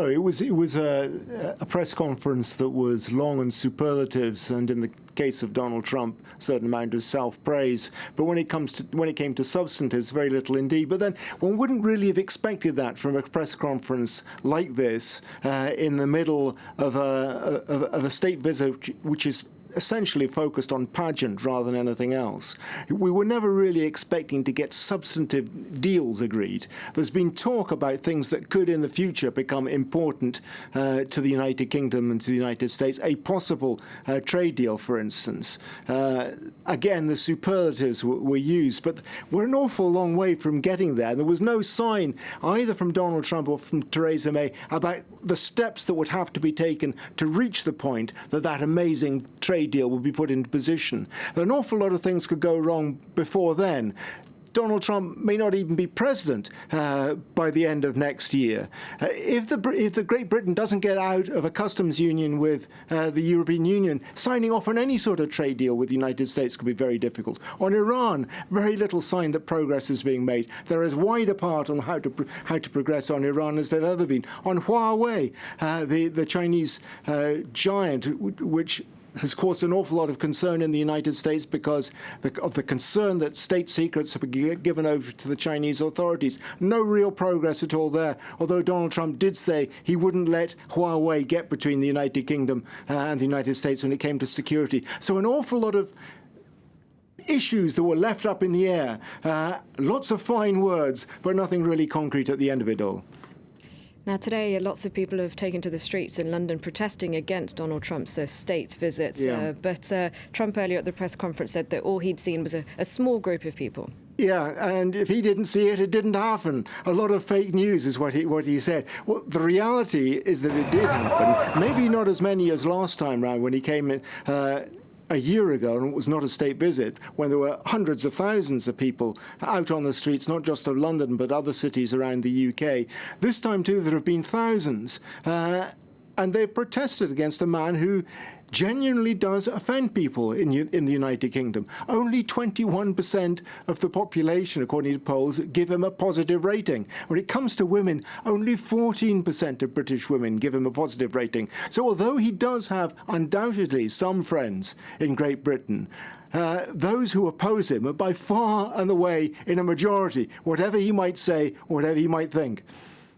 Oh, it was a press conference that was long on superlatives, and in the case of Donald Trump, a certain amount of self-praise. But when it came to substantives, very little indeed. But then one wouldn't really have expected that from a press conference like this in the middle of a state visit, which is essentially focused on pageant rather than anything else. We were never really expecting to get substantive deals agreed. There's been talk about things that could in the future become important to the United Kingdom and to the United States, a possible trade deal, for instance. Again, the superlatives were used, but we're an awful long way from getting there. There was no sign either from Donald Trump or from Theresa May about the steps that would have to be taken to reach the point that that amazing trade deal would be put into position. An awful lot of things could go wrong before then. Donald Trump may not even be president by the end of next year. If the Great Britain doesn't get out of a customs union with the European Union, signing off on any sort of trade deal with the United States could be very difficult. On Iran, very little sign that progress is being made. They're as wide apart on how to progress on Iran as they've ever been. On Huawei, the Chinese giant, which has caused an awful lot of concern in the United States because of the concern that state secrets have been given over to the Chinese authorities. No real progress at all there, although Donald Trump did say he wouldn't let Huawei get between the United Kingdom and the United States when it came to security. So an awful lot of issues that were left up in the air. Lots of fine words, but nothing really concrete at the end of it all. Now, today, lots of people have taken to the streets in London protesting against Donald Trump's state visit. Yeah. But Trump earlier at the press conference said that all he'd seen was a small group of people. Yeah, and if he didn't see it, it didn't happen. A lot of fake news is what he said. Well, the reality is that it did happen. Maybe not as many as last time round when he came in a year ago, and it was not a state visit, when there were hundreds of thousands of people out on the streets, not just of London, but other cities around the UK. This time, too, there have been thousands. And they've protested against a man who genuinely does offend people in the United Kingdom. Only 21% of the population, according to polls, give him a positive rating. When it comes to women, only 14% of British women give him a positive rating. So although he does have undoubtedly some friends in Great Britain, those who oppose him are by far and away in a majority, whatever he might say, whatever he might think.